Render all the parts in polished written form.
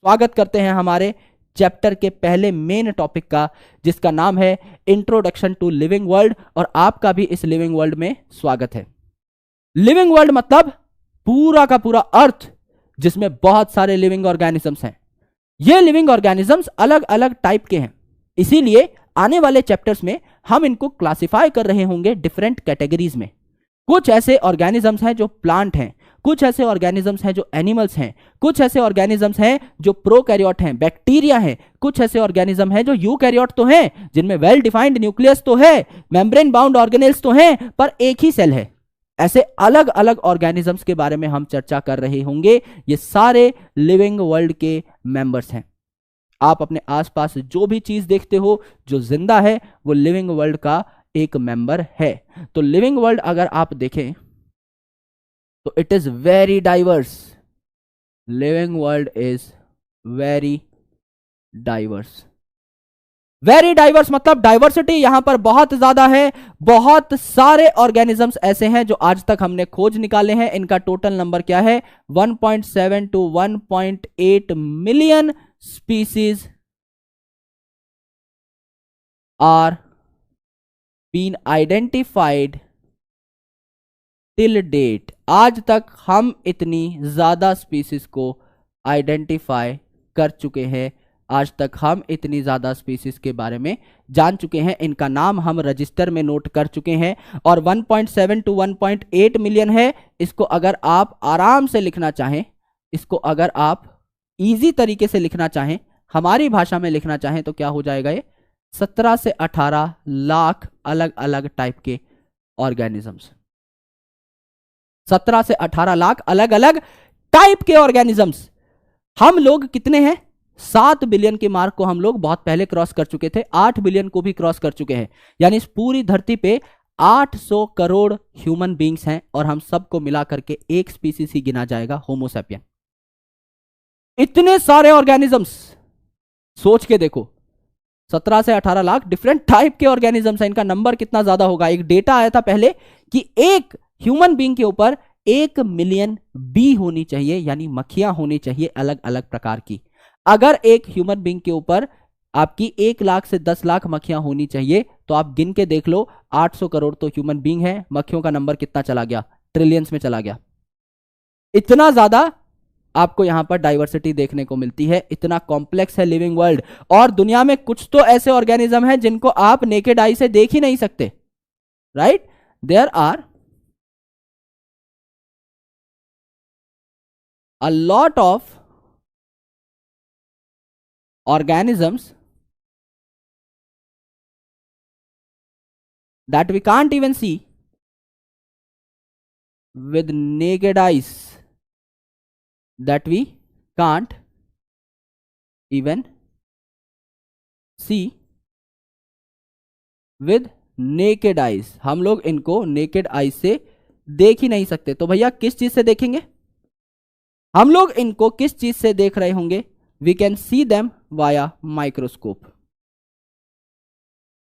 स्वागत करते हैं हमारे चैप्टर के पहले मेन टॉपिक का, जिसका नाम है इंट्रोडक्शन टू लिविंग वर्ल्ड। और आपका भी इस लिविंग वर्ल्ड में स्वागत है। लिविंग वर्ल्ड मतलब पूरा का पूरा अर्थ, जिसमें बहुत सारे लिविंग ऑर्गेनिजम्स हैं। ये लिविंग ऑर्गेनिजम्स अलग अलग टाइप के हैं, इसीलिए आने वाले चैप्टर्स में हम इनको क्लासिफाई कर रहे होंगे डिफरेंट कैटेगरीज में। कुछ ऐसे ऑर्गेनिजम्स हैं जो प्लांट हैं, कुछ ऐसे ऑर्गेनिजम्स हैं जो एनिमल्स हैं, कुछ ऐसे ऑर्गेनिजम्स हैं जो प्रोकैरियोट हैं, बैक्टीरिया हैं, कुछ ऐसे ऑर्गेनिज्म हैं जो यूकैरियोट तो हैं, जिनमें वेल डिफाइंड न्यूक्लियस तो है, मेम्ब्रेन बाउंड ऑर्गेनेल्स तो हैं, पर एक ही सेल है। ऐसे अलग अलग ऑर्गेनिजम्स के बारे में हम चर्चा कर रहे होंगे। ये सारे लिविंग वर्ल्ड के मेंबर्स हैं। आप अपने आसपास जो भी चीज देखते हो जो जिंदा है, वो लिविंग वर्ल्ड का एक मेंबर है। तो लिविंग वर्ल्ड अगर आप देखें तो it is very diverse. Living world is very diverse. Very diverse मतलब डाइवर्सिटी यहां पर बहुत ज्यादा है। बहुत सारे ऑर्गेनिजम्स ऐसे हैं जो आज तक हमने खोज निकाले हैं। इनका टोटल नंबर क्या है? 1.7 to 1.8 million species are been identified till date. आज तक हम इतनी ज्यादा स्पीसीज को आइडेंटिफाई कर चुके हैं। आज तक हम इतनी ज्यादा स्पीसीज के बारे में जान चुके हैं, इनका नाम हम रजिस्टर में नोट कर चुके हैं। और 1.7 to 1.8 मिलियन है। इसको अगर आप आराम से लिखना चाहें, इसको अगर आप इजी तरीके से लिखना चाहें, हमारी भाषा में लिखना चाहें, तो क्या हो जाएगा? ये 17 से 18 लाख अलग अलग टाइप के ऑर्गेनिजम्स। 17 से 18 लाख अलग अलग टाइप के ऑर्गेनिजम्स। हम लोग कितने हैं? 7 बिलियन के मार्क को हम लोग बहुत पहले क्रॉस कर चुके थे, 8 बिलियन को भी क्रॉस कर चुके हैं। यानी इस पूरी धरती पे 800 करोड़ ह्यूमन बींग्स हैं, और हम सबको मिला करके एक स्पीसीज ही गिना जाएगा, होमोसेपियन। इतने सारे ऑर्गेनिजम्स, सोच के देखो, 17 से 18 लाख डिफरेंट टाइप के ऑर्गेनिजम्स हैं। इनका नंबर कितना ज्यादा होगा? एक डेटा आया था पहले कि एक ह्यूमन बींग के ऊपर 1 मिलियन बी होनी चाहिए, यानी मक्खियां होनी चाहिए अलग अलग प्रकार की। अगर एक ह्यूमन बींग के ऊपर आपकी 1 लाख से 10 लाख मक्खियां होनी चाहिए, तो आप गिन के देख लो, 800 करोड़ तो ह्यूमन बींग है, मक्खियों का नंबर कितना चला गया? ट्रिलियंस में चला गया। इतना ज्यादा आपको यहां पर डाइवर्सिटी देखने को मिलती है। इतना कॉम्प्लेक्स है लिविंग वर्ल्ड। और दुनिया में कुछ तो ऐसे ऑर्गेनिज्म हैं जिनको आप नेकेड आई से देख ही नहीं सकते, right? There are a lot of organisms that we can't even see with naked eyes, that we can't even see with naked eyes। हम लोग इनको naked eyes से देख ही नहीं सकते। तो भैया किस चीज से देखेंगे हम लोग? इनको किस चीज से देख रहे होंगे? We can see them via microscope.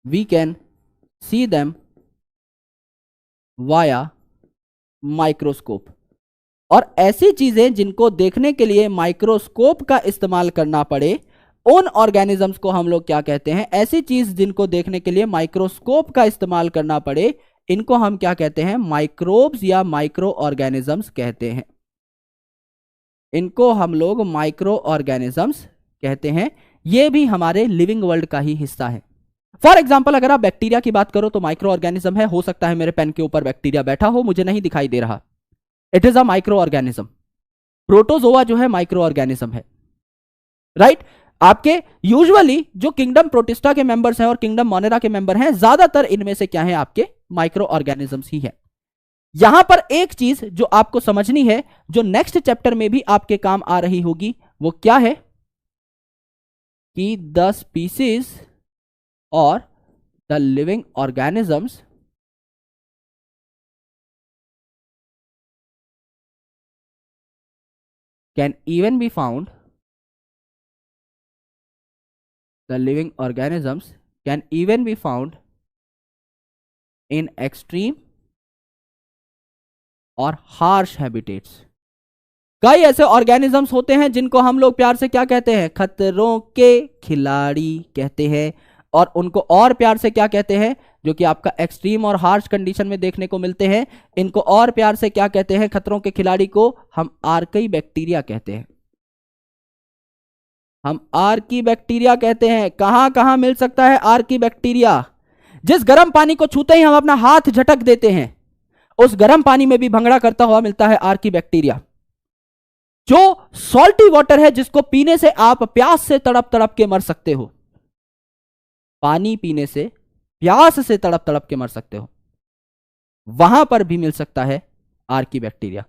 We can see them via microscope. और ऐसी चीजें जिनको देखने के लिए माइक्रोस्कोप का इस्तेमाल करना पड़े, उन ऑर्गेनिजम्स को हम लोग क्या कहते हैं? ऐसी चीज जिनको देखने के लिए माइक्रोस्कोप का इस्तेमाल करना पड़े, इनको हम क्या कहते हैं? माइक्रोब्स या माइक्रो ऑर्गेनिजम्स कहते हैं। इनको हम लोग माइक्रो ऑर्गेनिजम्स कहते हैं। ये भी हमारे लिविंग वर्ल्ड का ही हिस्सा है। फॉर एग्जाम्पल, अगर आप बैक्टीरिया की बात करो तो माइक्रो ऑर्गेनिज्म है। हो सकता है मेरे पेन के ऊपर बैक्टीरिया बैठा हो, मुझे नहीं दिखाई दे रहा, it is a micro organism. Protozoa जो है माइक्रो ऑर्गेनिज्म है, राइट? आपके यूजुअली जो किंगडम प्रोटिस्टा के मेंबर्स हैं और किंगडम मोनेरा के मेंबर हैं, ज्यादातर इनमें से क्या है? आपके माइक्रो ऑर्गेनिजम्स ही है। यहां पर एक चीज जो आपको समझनी है, जो नेक्स्ट चैप्टर में भी आपके काम आ रही होगी, वो क्या है? कि द स्पीसीज और the living organisms can even be found, the living organisms can even be found in extreme or harsh habitats। कई ऐसे ऑर्गेनिजम्स होते हैं जिनको हम लोग प्यार से क्या कहते हैं, खतरों के खिलाड़ी कहते हैं, और उनको और प्यार से क्या कहते हैं, जो कि आपका एक्सट्रीम और हार्श कंडीशन में देखने को मिलते हैं, इनको और प्यार से क्या कहते हैं, खतरों के खिलाड़ी को हम आर्की बैक्टीरिया कहते हैं। हम आर्की बैक्टीरिया कहते हैं। कहां कहां मिल सकता है आर्की बैक्टीरिया? जिस गर्म पानी को छूते ही हम अपना हाथ झटक देते हैं, उस गर्म पानी में भी भंगड़ा करता हुआ मिलता है आर्की बैक्टीरिया। जो सॉल्टी वाटर है, जिसको पीने से आप प्यास से तड़प तड़प के मर सकते हो, पानी पीने से प्यास से तड़प तड़प के मर सकते हो, वहां पर भी मिल सकता है आर्की बैक्टीरिया।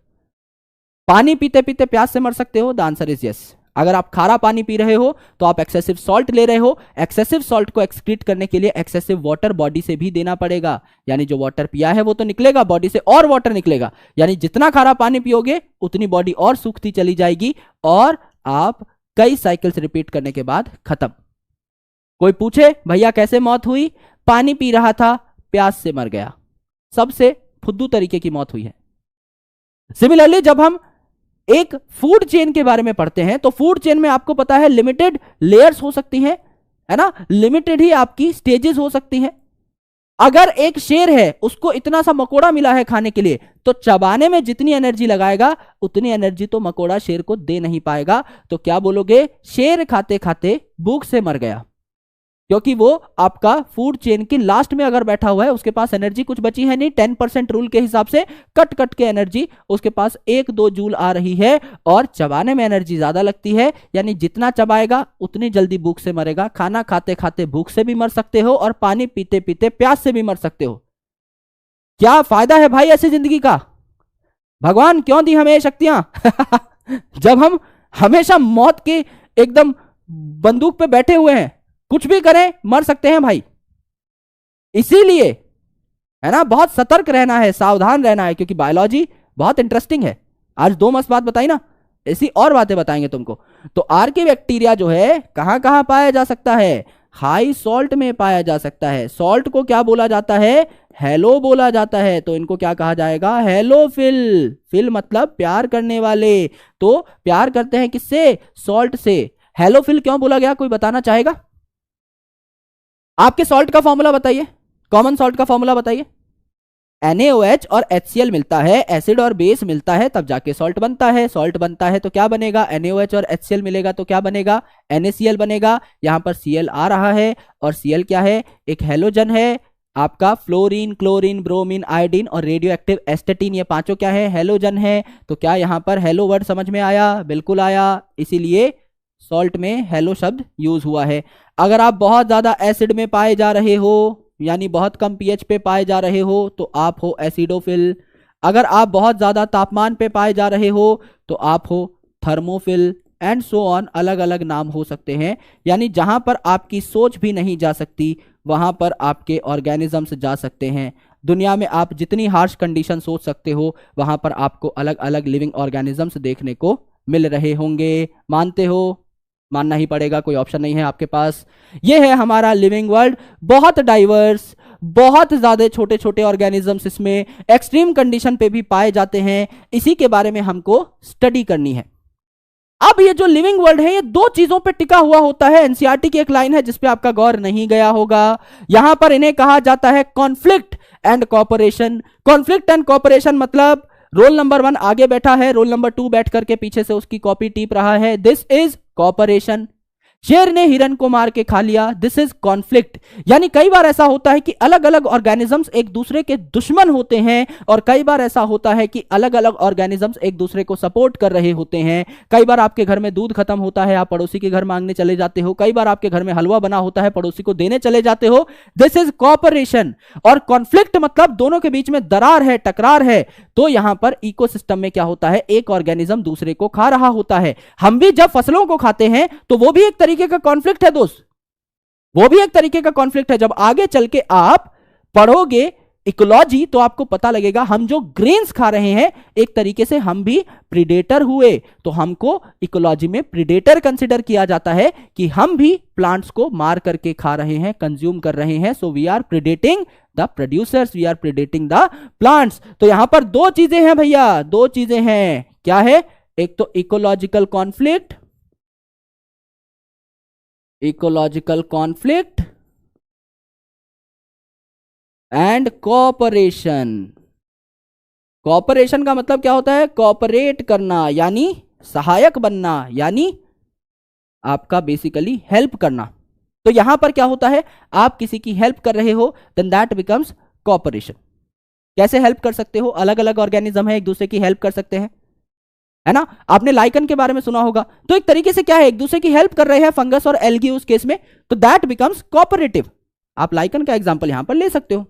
पानी पीते पीते प्यास से मर सकते हो? The answer is yes. अगर आप खारा पानी पी रहे हो तो आप एक्सेसिव सॉल्ट ले रहे हो। एक्सेसिव सॉल्ट को एक्सक्रीट करने के लिए एक्सेसिव वाटर बॉडी से भी देना पड़ेगा, यानी जो वाटर पिया है वो तो निकलेगा, बॉडी से और वाटर निकलेगा, यानी जितना खारा पानी पियोगे उतनी बॉडी और सूखती चली जाएगी, और आप कई साइकिल्स रिपीट करने के बाद खत्म। कोई पूछे भैया कैसे मौत हुई? पानी पी रहा था, प्यास से मर गया। सबसे फुद्दू तरीके की मौत हुई है। सिमिलरली जब हम एक फूड चेन के बारे में पढ़ते हैं, तो फूड चेन में आपको पता है लिमिटेड लेयर्स हो सकती हैं, है ना, लिमिटेड ही आपकी स्टेजेस हो सकती हैं। अगर एक शेर है, उसको इतना सा मकोड़ा मिला है खाने के लिए, तो चबाने में जितनी एनर्जी लगाएगा उतनी एनर्जी तो मकोड़ा शेर को दे नहीं पाएगा। तो क्या बोलोगे? शेर खाते खाते भूख से मर गया, क्योंकि वो आपका फूड चेन की लास्ट में अगर बैठा हुआ है, उसके पास एनर्जी कुछ बची है नहीं। 10% रूल के हिसाब से कट कट के एनर्जी उसके पास 1-2 जूल आ रही है, और चबाने में एनर्जी ज्यादा लगती है, यानी जितना चबाएगा उतनी जल्दी भूख से मरेगा। खाना खाते खाते भूख से भी मर सकते हो, और पानी पीते पीते प्यास से भी मर सकते हो। क्या फायदा है भाई ऐसी जिंदगी का? भगवान क्यों दी हमें ये शक्तियां? जब हम हमेशा मौत के एकदम बंदूक पे बैठे हुए हैं, कुछ भी करें मर सकते हैं भाई। इसीलिए है ना, बहुत सतर्क रहना है, सावधान रहना है, क्योंकि बायोलॉजी बहुत इंटरेस्टिंग है। आज 2 मस्त बात बताई ना, ऐसी और बातें बताएंगे तुमको। तो आर्की बैक्टीरिया जो है कहां कहां पाया जा सकता है? हाई सॉल्ट में पाया जा सकता है। सॉल्ट को क्या बोला जाता है? हेलो बोला जाता है। तो इनको क्या कहा जाएगा? हेलोफिल। फिल मतलब प्यार करने वाले। तो प्यार करते हैं किससे? सॉल्ट से। हेलोफिल क्यों बोला गया, कोई बताना चाहेगा? आपके सॉल्ट का फॉर्मूला बताइए, कॉमन सॉल्ट का फॉर्मूला बताइए। NaOH और HCl मिलता है, एसिड और बेस मिलता है, तब जाके सॉल्ट बनता है। सॉल्ट बनता है तो क्या बनेगा? NaOH और HCl मिलेगा तो क्या बनेगा? NaCl बनेगा। यहां पर Cl आ रहा है, और Cl क्या है? एक हेलोजन है आपका। फ्लोरीन, क्लोरीन, ब्रोमीन, आयोडीन और रेडियो एक्टिव एस्टेटीन, ये पांचों क्या है? हेलोजन है। तो क्या यहां पर हेलो वर्ड समझ में आया? बिल्कुल आया। इसीलिए सॉल्ट में हेलो शब्द यूज हुआ है। अगर आप बहुत ज्यादा एसिड में पाए जा रहे हो, यानी बहुत कम पीएच पे पाए जा रहे हो, तो आप हो एसिडोफिल। अगर आप बहुत ज्यादा तापमान पे पाए जा रहे हो तो आप हो थर्मोफिल, एंड सो ऑन। अलग अलग नाम हो सकते हैं, यानी जहां पर आपकी सोच भी नहीं जा सकती वहां पर आपके ऑर्गेनिजम्स जा सकते हैं। दुनिया में आप जितनी हार्श कंडीशन सोच सकते हो, वहां पर आपको अलग अलग लिविंग ऑर्गेनिजम्स देखने को मिल रहे होंगे। मानते हो? मानना ही पड़ेगा, कोई ऑप्शन नहीं है आपके पास। ये है हमारा लिविंग वर्ल्ड, बहुत डाइवर्स, बहुत ज्यादा छोटे छोटे ऑर्गेनिजम्स इसमें एक्सट्रीम कंडीशन पे भी पाए जाते हैं। इसी के बारे में हमको स्टडी करनी है। अब ये जो लिविंग वर्ल्ड है, ये 2 चीजों पे टिका हुआ होता है। एनसीईआरटी की एक लाइन है जिसपे आपका गौर नहीं गया होगा। यहां पर इन्हें कहा जाता है conflict and cooperation. Conflict and cooperation मतलब रोल नंबर 1 आगे बैठा है, रोल नंबर 2 बैठ करके पीछे से उसकी कॉपी टीप रहा है। This is cooperation. शेर ने हिरन को मार के खा लिया, दिस इज कॉन्फ्लिक्ट। यानी कई बार ऐसा होता है कि अलग अलग ऑर्गेनिजम्स एक दूसरे के दुश्मन होते हैं, और कई बार ऐसा होता है कि अलग अलग ऑर्गेनिजम्स एक दूसरे को सपोर्ट कर रहे होते हैं। कई बार आपके घर में दूध खत्म होता है, आप पड़ोसी के घर मांगने चले जाते हो। कई बार आपके घर में हलवा बना होता है, पड़ोसी को देने चले जाते हो। This is cooperation. और कॉन्फ्लिक्ट मतलब दोनों के बीच में दरार है, टकरार है। तो यहां पर इकोसिस्टम में क्या होता है? एक ऑर्गेनिज्म दूसरे को खा रहा होता है। हम भी जब फसलों को खाते हैं तो वो भी एक तरीके का कॉन्फ्लिक्ट है दोस्त, वो भी एक तरीके का कॉन्फ्लिक्ट है। जब आगे चल के आप पढ़ोगे इकोलॉजी तो आपको पता लगेगा हम जो ग्रेन्स खा रहे हैं एक तरीके से हम भी प्रीडेटर हुए। तो हमको इकोलॉजी में प्रीडेटर कंसिडर किया जाता है कि हम भी प्लांट्स को मार करके खा रहे हैं, कंज्यूम कर रहे हैं। So we are predating the producers, we are predating the plants. तो यहां पर 2 चीजें हैं भैया, 2 चीजें हैं। क्या है? एक तो ecological conflict, ecological conflict and cooperation. Cooperation का मतलब क्या होता है? कोऑपरेट करना, यानी सहायक बनना, यानी आपका बेसिकली हेल्प करना। तो यहां पर क्या होता है, आप किसी की हेल्प कर रहे हो, देन दैट बिकम्स कोऑपरेशन। कैसे हेल्प कर सकते हो? अलग अलग ऑर्गेनिज्म है, एक दूसरे की हेल्प कर सकते हैं, है ना। आपने लाइकन के बारे में सुना होगा, तो एक तरीके से क्या है, एक दूसरे की हेल्प कर रहे हैं, फंगस और एल्गी उस केस में, तो दैट बिकम्स कोऑपरेटिव। आप लाइकन का एग्जांपल यहां पर ले सकते हो।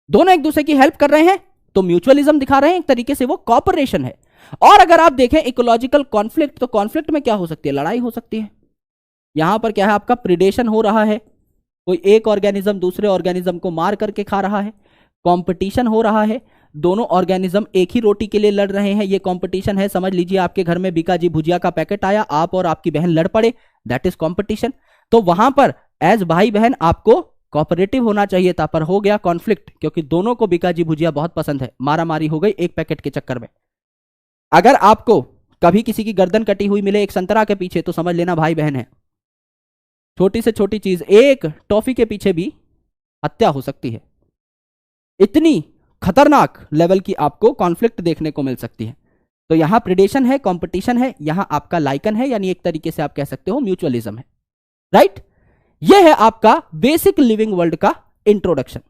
दोनों एक दूसरे की हेल्प कर रहे हैं तो म्यूचुअलिज्म दिखा रहे हैं, एक तरीके से वो कॉपरेशन है। और अगर आप देखें इकोलॉजिकल कॉन्फ्लिक्ट, तो कॉन्फ्लिक्ट में क्या हो सकती है? लड़ाई हो सकती है। यहां पर क्या है, आपका प्रिडेशन हो रहा है, कोई एक ऑर्गेनिज्म दूसरे ऑर्गेनिज्म को मार करके खा रहा है, कंपटीशन हो रहा है, दोनों ऑर्गेनिज्म एक ही रोटी के लिए लड़ रहे हैं, ये कंपटीशन है। समझ लीजिए आपके घर में बीकाजी भुजिया का पैकेट आया, आप और आपकी बहन लड़ पड़े, दैट इज कंपटीशन। तो वहां पर एज भाई बहन आपको कोऑपरेटिव होना चाहिए था, पर हो गया कॉन्फ्लिक्ट, क्योंकि दोनों को बीकाजी भुजिया बहुत पसंद है, मारा मारी हो गई एक पैकेट के चक्कर में। अगर आपको कभी किसी की गर्दन कटी हुई मिले एक संतरा के पीछे, तो समझ लेना भाई बहन है। छोटी से छोटी चीज, एक टॉफी के पीछे भी हत्या हो सकती है। इतनी खतरनाक लेवल की आपको कॉन्फ्लिक्ट देखने को मिल सकती है। तो यहां प्रिडेशन है, कंपटीशन है, यहां आपका लाइकन है, यानी एक तरीके से आप कह सकते हो म्यूचुअलिज्म है, राइट। यह है आपका बेसिक लिविंग वर्ल्ड का इंट्रोडक्शन।